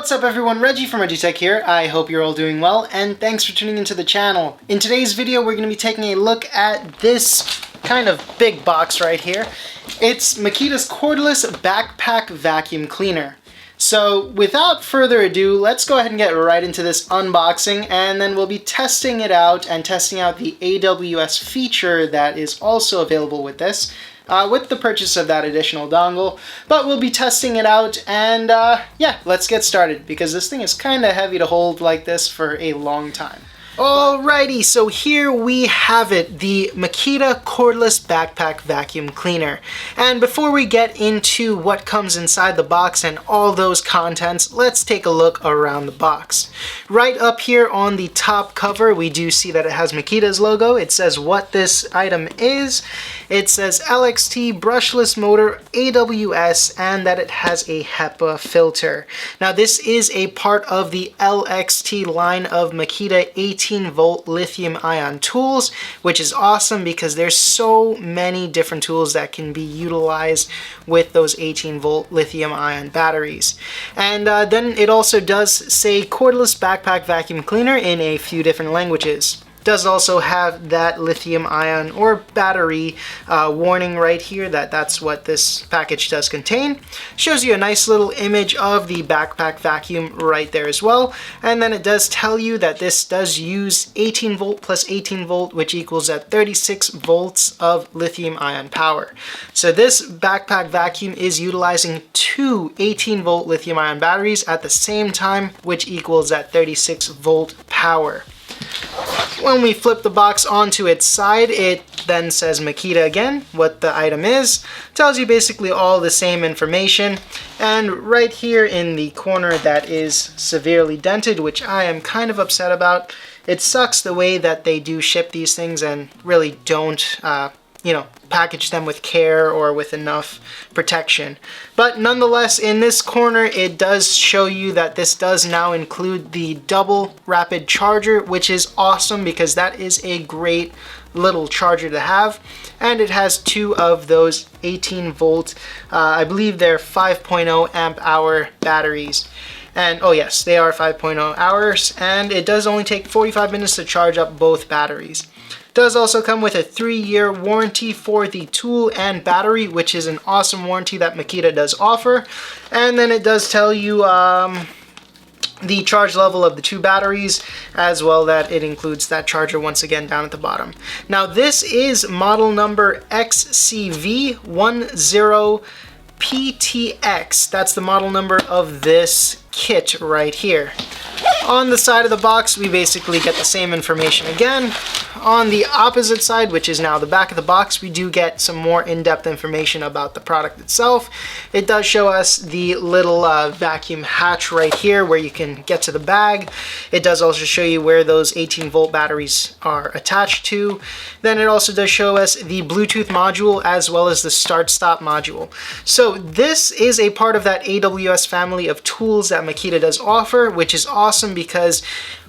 What's up everyone, Reggie from ReggieTECH here. I hope you're all doing well and thanks for tuning into the channel. In today's video we're going to be taking a look at this kind of big box right here. It's Makita's cordless backpack vacuum cleaner. So without further ado, let's go ahead and get right into this unboxing, and then we'll be testing it out and testing out the AWS feature that is also available with this. With the purchase of that additional dongle, but we'll be testing it out, and yeah, let's get started because this thing is kind of heavy to hold like this for a long time. Alrighty, so here we have it, the Makita cordless backpack vacuum cleaner. And before we get into what comes inside the box and all those contents, let's take a look around the box. Right up here on the top cover, we do see that it has Makita's logo. It says what this item is. It says LXT brushless motor AWS, and that it has a HEPA filter. Now this is a part of the LXT line of Makita 18-volt lithium-ion tools, which is awesome because there's so many different tools that can be utilized with those 18-volt lithium-ion batteries. And then it also does say cordless backpack vacuum cleaner in a few different languages. Does also have that lithium-ion or battery warning right here that's what this package does contain. Shows you a nice little image of the backpack vacuum right there as well, and then it does tell you that this does use 18 volt plus 18 volt, which equals at 36 volts of lithium-ion power. So this backpack vacuum is utilizing two 18 volt lithium-ion batteries at the same time, which equals at 36 volt power. When we flip the box onto its side, it then says Makita again, what the item is. Tells you basically all the same information. And right here in the corner that is severely dented, which I am kind of upset about. It sucks the way that they do ship these things and really don't package them with care or with enough protection. But nonetheless, in this corner, it does show you that this does now include the double rapid charger, which is awesome because that is a great little charger to have. And it has two of those 18 volt, I believe they're 5.0 amp hour batteries. And oh yes, they are 5.0 hours, and it does only take 45 minutes to charge up both batteries. Does also come with a 3-year warranty for the tool and battery, which is an awesome warranty that Makita does offer. And then it does tell you the charge level of the two batteries, as well that it includes that charger once again down at the bottom. Now this is model number XCV10PTX. That's the model number of this kit right here. On the side of the box, we basically get the same information again. On the opposite side, which is now the back of the box, we do get some more in-depth information about the product itself. It does show us the little vacuum hatch right here where you can get to the bag. It does also show you where those 18-volt batteries are attached to. Then it also does show us the Bluetooth module as well as the start-stop module. So this is a part of that AWS family of tools that Makita does offer, which is awesome because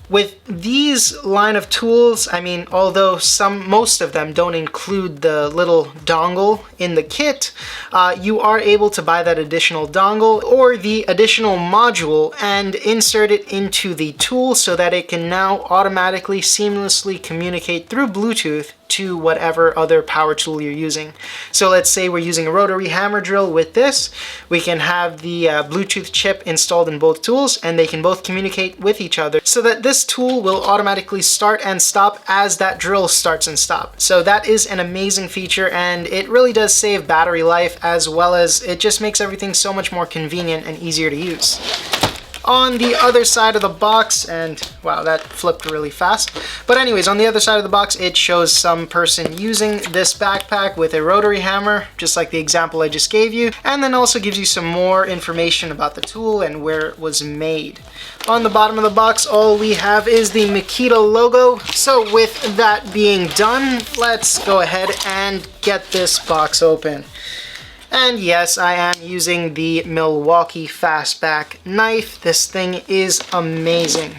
with these line of tools, I mean, although most of them don't include the little dongle in the kit, you are able to buy that additional dongle or the additional module and insert it into the tool so that it can now automatically seamlessly communicate through Bluetooth to whatever other power tool you're using. So let's say we're using a rotary hammer drill with this. We can have the Bluetooth chip installed in both tools, and they can both communicate with each other so that this tool will automatically start and stop as that drill starts and stops. So that is an amazing feature, and it really does save battery life, as well as it just makes everything so much more convenient and easier to use. On the other side of the box, and wow, that flipped really fast. But anyways, on the other side of the box, it shows some person using this backpack with a rotary hammer, just like the example I just gave you, and then also gives you some more information about the tool and where it was made. On the bottom of the box, all we have is the Makita logo. So with that being done, let's go ahead and get this box open. And yes, I am using the Milwaukee Fastback knife. This thing is amazing.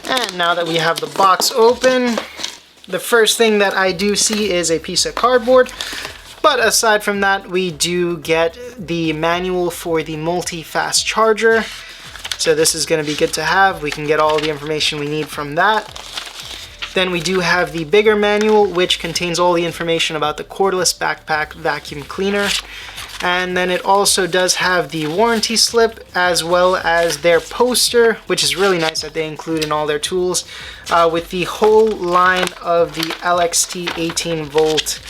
And now that we have the box open, the first thing that I do see is a piece of cardboard. But aside from that, we do get the manual for the multi-fast charger. So this is going to be good to have. We can get all the information we need from that. Then we do have the bigger manual, which contains all the information about the cordless backpack vacuum cleaner. And then it also does have the warranty slip, as well as their poster, which is really nice that they include in all their tools, with the whole line of the LXT 18 volt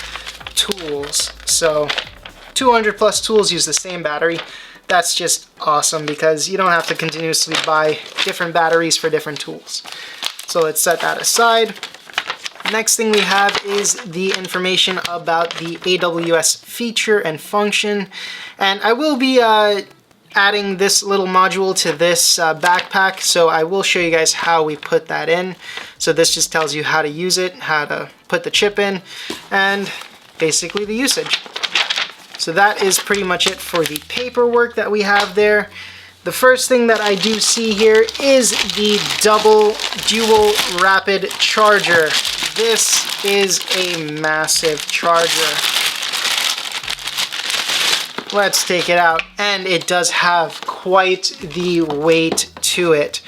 tools. So 200 plus tools use the same battery. That's just awesome because you don't have to continuously buy different batteries for different tools. So let's set that aside. Next thing we have is the information about the AWS feature and function. And I will be adding this little module to this backpack, so I will show you guys how we put that in. So this just tells you how to use it, how to put the chip in, and basically the usage. So that is pretty much it for the paperwork that we have there. The first thing that I do see here is the dual rapid charger. This is a massive charger. Let's take it out, and it does have quite the weight to it.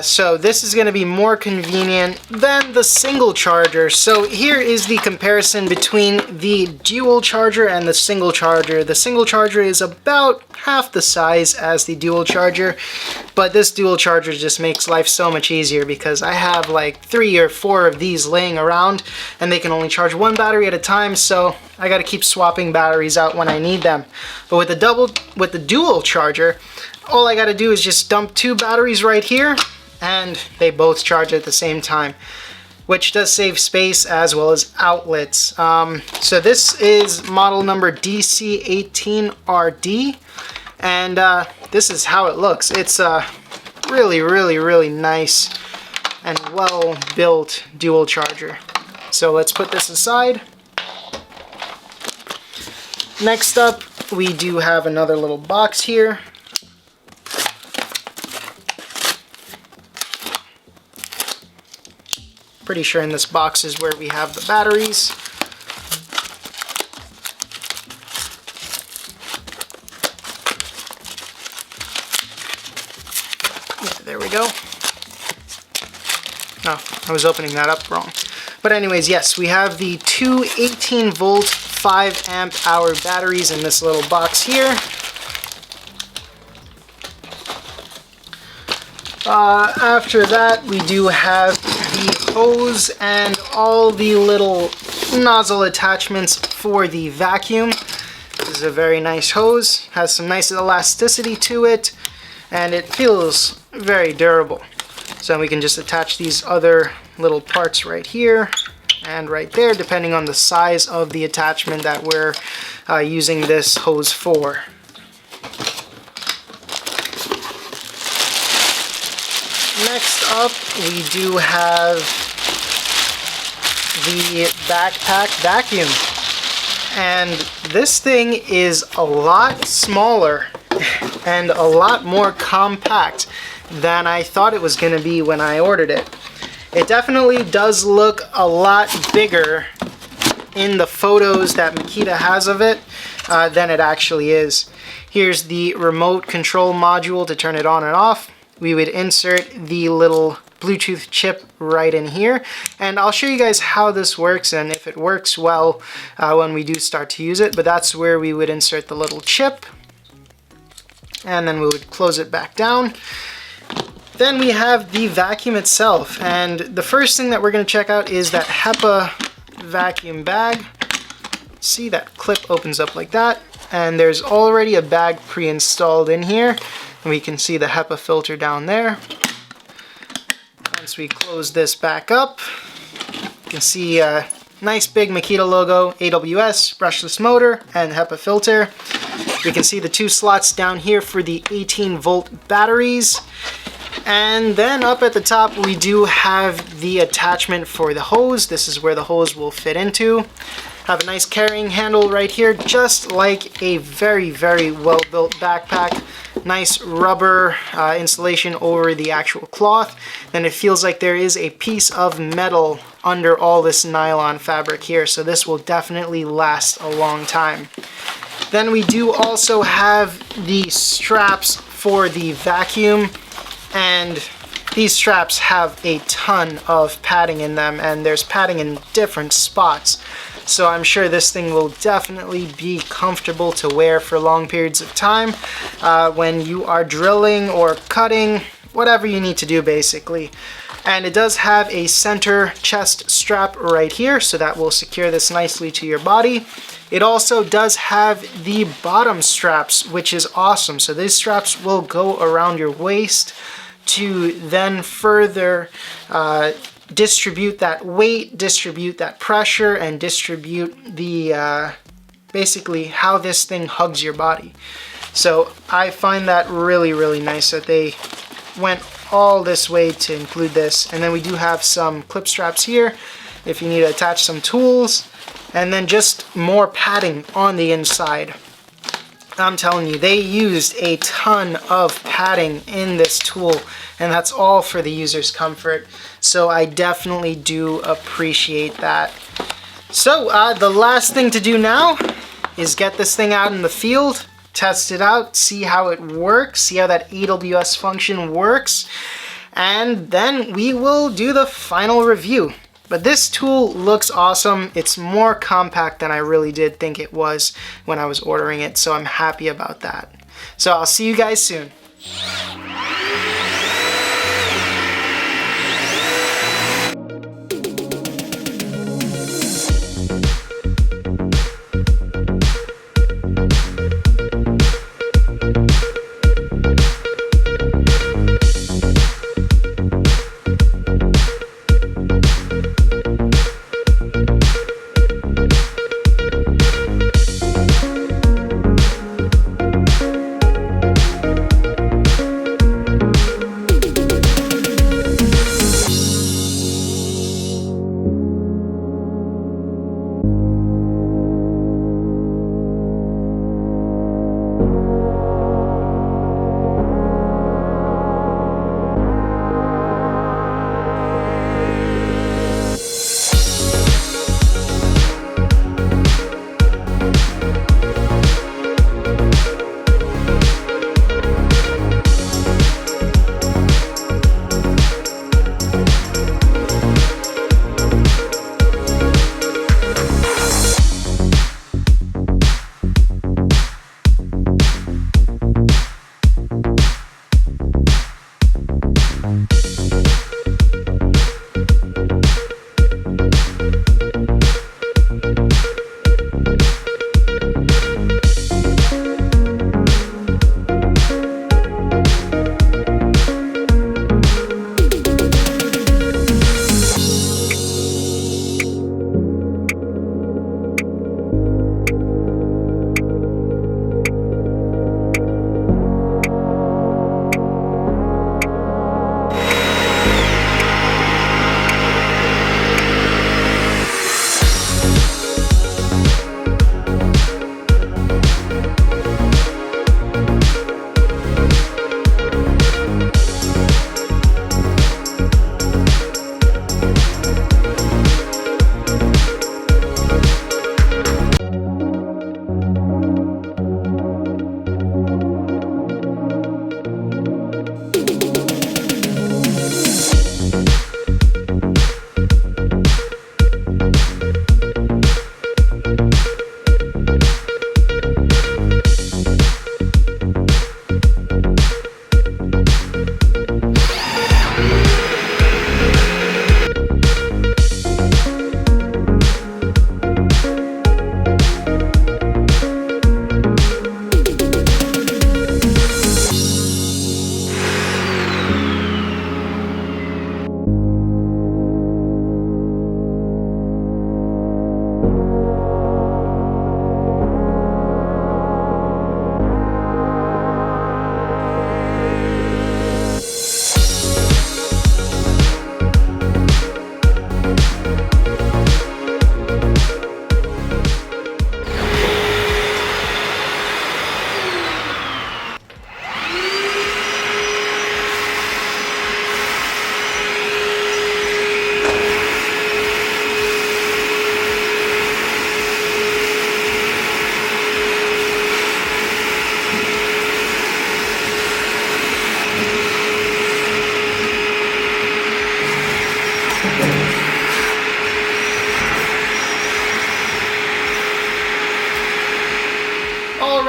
So this is going to be more convenient than the single charger. So here is the comparison between the dual charger and the single charger. The single charger is about half the size as the dual charger, but this dual charger just makes life so much easier because I have like 3 or 4 of these laying around and they can only charge one battery at a time, so I got to keep swapping batteries out when I need them. But with the dual charger, all I got to do is just dump 2 batteries right here and they both charge at the same time, which does save space as well as outlets. So this is model number DC18RD, and this is how it looks. It's a really nice and well built dual charger. So let's put this aside. Next up, we do have another little box here. Pretty sure in this box is where we have the batteries. Yeah, there we go. Oh, I was opening that up wrong. But anyways, yes, we have the two 18 volt 5 amp hour batteries in this little box here. After that, we do have the hose and all the little nozzle attachments for the vacuum. This is a very nice hose, has some nice elasticity to it, and it feels very durable. So we can just attach these other little parts right here and right there, depending on the size of the attachment that we're using this hose for. Next up, we do have the Backpack Vacuum. And this thing is a lot smaller and a lot more compact than I thought it was going to be when I ordered it. It definitely does look a lot bigger in the photos that Makita has of it than it actually is. Here's the remote control module to turn it on and off. We would insert the little Bluetooth chip right in here, and I'll show you guys how this works and if it works well when we do start to use it. But that's where we would insert the little chip, and then we would close it back down. Then we have the vacuum itself, and the first thing that we're going to check out is that HEPA vacuum bag. See, that clip opens up like that, and there's already a bag pre-installed in here. And we can see the HEPA filter down there. Once we close this back up, you can see a nice big Makita logo, AWS, brushless motor, and HEPA filter. We can see the 2 slots down here for the 18 volt batteries. And then up at the top, we do have the attachment for the hose. This is where the hose will fit into. Have a nice carrying handle right here, just like a very well built backpack. Nice rubber insulation over the actual cloth. Then it feels like there is a piece of metal under all this nylon fabric here, so this will definitely last a long time. Then we do also have the straps for the vacuum, and these straps have a ton of padding in them, and there's padding in different spots. So I'm sure this thing will definitely be comfortable to wear for long periods of time when you are drilling or cutting, whatever you need to do basically. And it does have a center chest strap right here, so that will secure this nicely to your body. It also does have the bottom straps, which is awesome. So these straps will go around your waist to then further distribute that weight, distribute that pressure, and distribute the basically how this thing hugs your body. So I find that really, really nice that they went all this way to include this. And then we do have some clip straps here if you need to attach some tools, and then just more padding on the inside. I'm telling you, they used a ton of padding in this tool, and that's all for the user's comfort. So I definitely do appreciate that. So the last thing to do now is get this thing out in the field, test it out, see how it works, see how that AWS function works, and then we will do the final review. But this tool looks awesome. It's more compact than I really did think it was when I was ordering it, so I'm happy about that. So I'll see you guys soon.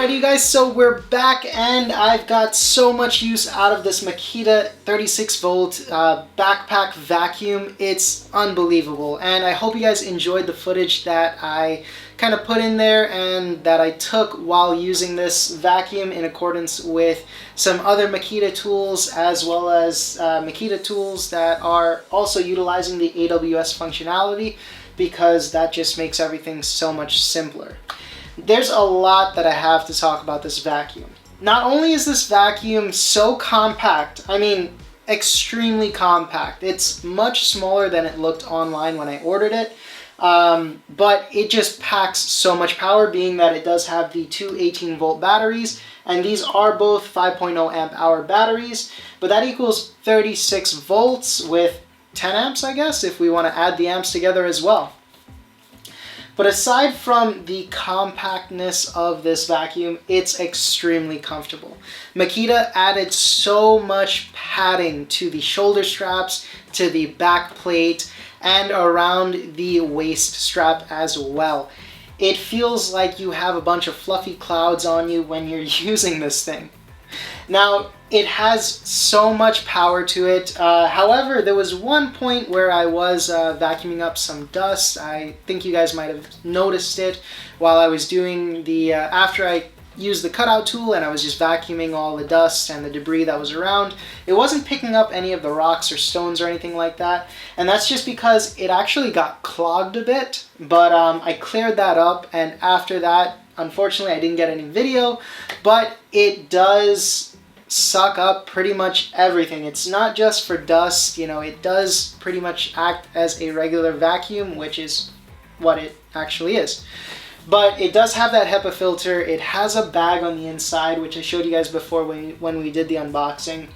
Alrighty, you guys, so we're back and I've got so much use out of this Makita 36 volt backpack vacuum. It's unbelievable, and I hope you guys enjoyed the footage that I kind of put in there and that I took while using this vacuum in accordance with some other Makita tools, as well as Makita tools that are also utilizing the AWS functionality, because that just makes everything so much simpler. There's a lot that I have to talk about this vacuum. Not only is this vacuum so compact, I mean extremely compact. It's much smaller than it looked online when I ordered it, but it just packs so much power, being that it does have the two 18-volt batteries, and these are both 5.0 amp hour batteries, but that equals 36 volts with 10 amps, I guess, if we want to add the amps together as well. But aside from the compactness of this vacuum, it's extremely comfortable. Makita added so much padding to the shoulder straps, to the back plate, and around the waist strap as well. It feels like you have a bunch of fluffy clouds on you when you're using this thing. Now, it has so much power to it. However, there was one point where I was vacuuming up some dust. I think you guys might have noticed it while I was doing the, after I used the Cutout tool and I was just vacuuming all the dust and the debris that was around. It wasn't picking up any of the rocks or stones or anything like that. And that's just because it actually got clogged a bit. But I cleared that up, and after that, unfortunately, I didn't get any video, but it does suck up pretty much everything. It's not just for dust, you know, it does pretty much act as a regular vacuum, which is what it actually is. But it does have that HEPA filter. It has a bag on the inside, which I showed you guys before when we did the unboxing.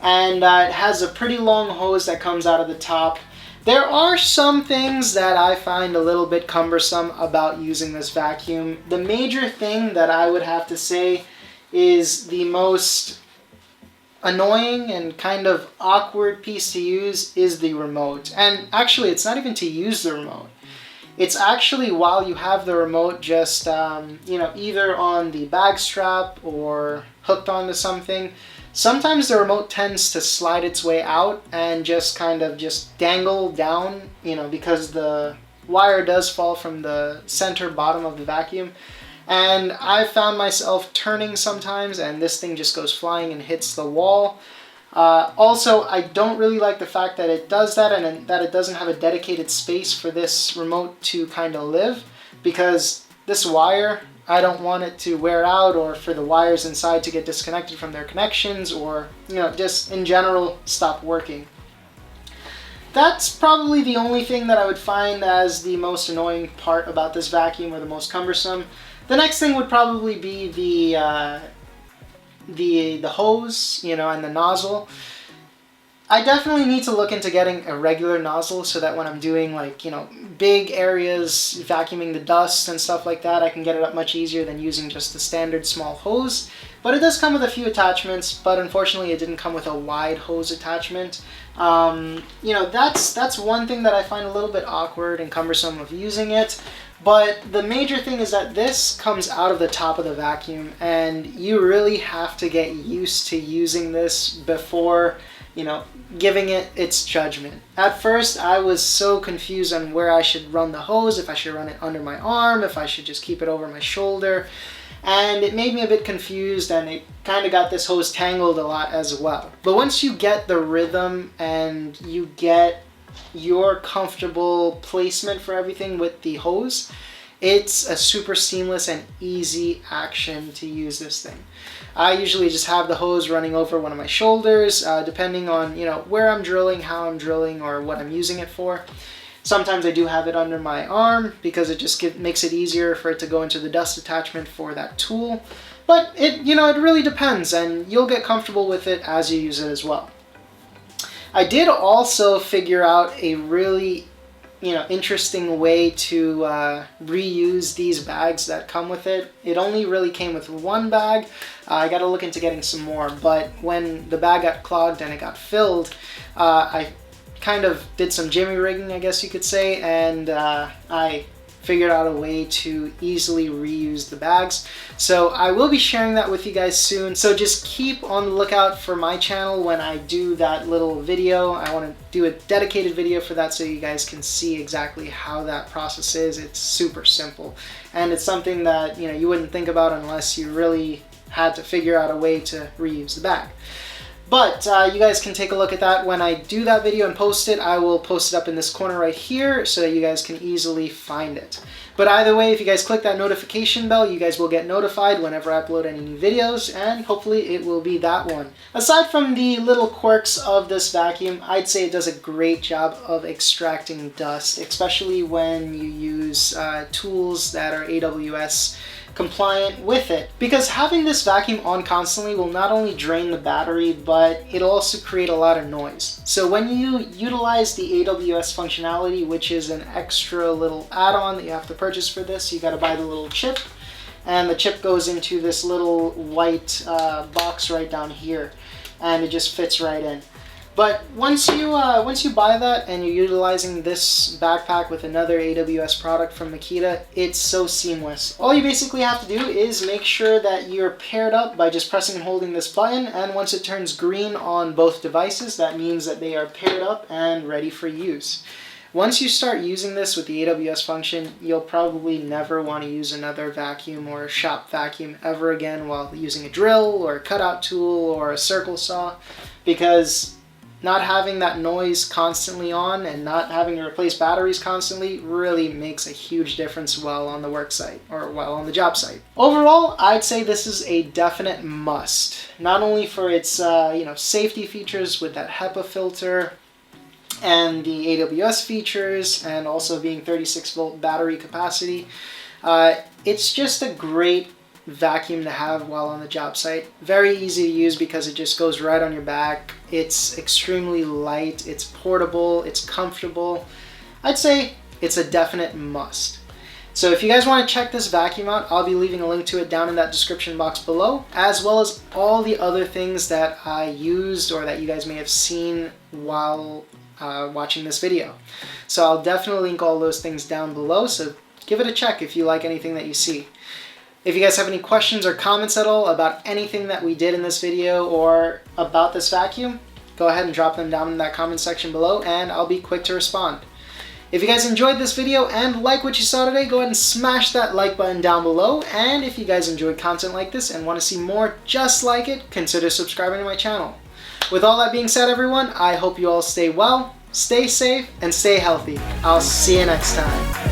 And it has a pretty long hose that comes out of the top. There are some things that I find a little bit cumbersome about using this vacuum. The major thing that I would have to say is the most annoying and kind of awkward piece to use is the remote. And actually, it's not even to use the remote. It's actually while you have the remote just, you know, either on the bag strap or hooked onto something. Sometimes the remote tends to slide its way out and just kind of just dangle down, you know, because the wire does fall from the center bottom of the vacuum. And I found myself turning sometimes and this thing just goes flying and hits the wall. Also, I don't really like the fact that it does that and that it doesn't have a dedicated space for this remote to kind of live, because this wire, I don't want it to wear out or for the wires inside to get disconnected from their connections, or, you know, just in general stop working. That's probably the only thing that I would find as the most annoying part about this vacuum, or the most cumbersome. The next thing would probably be the hose, you know, and the nozzle. I definitely need to look into getting a regular nozzle so that when I'm doing, like, you know, big areas, vacuuming the dust and stuff like that, I can get it up much easier than using just the standard small hose. But it does come with a few attachments, but unfortunately it didn't come with a wide hose attachment. You know, that's one thing that I find a little bit awkward and cumbersome of using it. But the major thing is that this comes out of the top of the vacuum, and you really have to get used to using this before, you know, giving it its judgment. At first, I was so confused on where I should run the hose, if I should run it under my arm, if I should just keep it over my shoulder. And it made me a bit confused, and it kind of got this hose tangled a lot as well. But once you get the rhythm and you get your comfortable placement for everything with the hose, it's a super seamless and easy action to use this thing. I usually just have the hose running over one of my shoulders, depending on, you know, where I'm drilling, how I'm drilling, or what I'm using it for. Sometimes I do have it under my arm because it just makes it easier for it to go into the dust attachment for that tool. But it, you know, it really depends, and you'll get comfortable with it as you use it as well. I did also figure out a really, you know, interesting way to reuse these bags that come with it. It only really came with one bag. I got to look into getting some more, but when the bag got clogged and it got filled, I kind of did some jimmy rigging, I guess you could say, and I figured out a way to easily reuse the bags. So I will be sharing that with you guys soon. So just keep on the lookout for my channel when I do that little video. I want to do a dedicated video for that so you guys can see exactly how that process is. It's super simple. And it's something that, you know, you wouldn't think about unless you really had to figure out a way to reuse the bag. But you guys can take a look at that when I do that video and post it. I will post it up in this corner right here so that you guys can easily find it. But either way, if you guys click that notification bell, you guys will get notified whenever I upload any new videos, and hopefully it will be that one. Aside from the little quirks of this vacuum, I'd say it does a great job of extracting dust, especially when you use tools that are AWS compliant with it, because having this vacuum on constantly will not only drain the battery, but it'll also create a lot of noise. So when you utilize the AWS functionality, which is an extra little add-on that you have to purchase for this, you got to buy the little chip, and the chip goes into this little white box right down here, and it just fits right in. But once you buy that and you're utilizing this backpack with another AWS product from Makita, it's so seamless. All you basically have to do is make sure that you're paired up by just pressing and holding this button, and once it turns green on both devices, that means that they are paired up and ready for use. Once you start using this with the AWS function, you'll probably never want to use another vacuum or a shop vacuum ever again while using a drill or a cutout tool or a circle saw, because not having that noise constantly on and not having to replace batteries constantly really makes a huge difference while on the work site or while on the job site. Overall, I'd say this is a definite must, not only for its safety features with that HEPA filter and the AWS features, and also being 36-volt battery capacity. It's just a great vacuum to have while on the job site. Very easy to use because it just goes right on your back. It's extremely light, it's portable, it's comfortable. I'd say it's a definite must. So if you guys want to check this vacuum out, I'll be leaving a link to it down in that description box below, as well as all the other things that I used or that you guys may have seen while watching this video. So I'll definitely link all those things down below, so give it a check if you like anything that you see. If you guys have any questions or comments at all about anything that we did in this video or about this vacuum, go ahead and drop them down in that comment section below and I'll be quick to respond. If you guys enjoyed this video and like what you saw today, go ahead and smash that like button down below. And if you guys enjoyed content like this and want to see more just like it, consider subscribing to my channel. With all that being said, everyone, I hope you all stay well, stay safe, and stay healthy. I'll see you next time.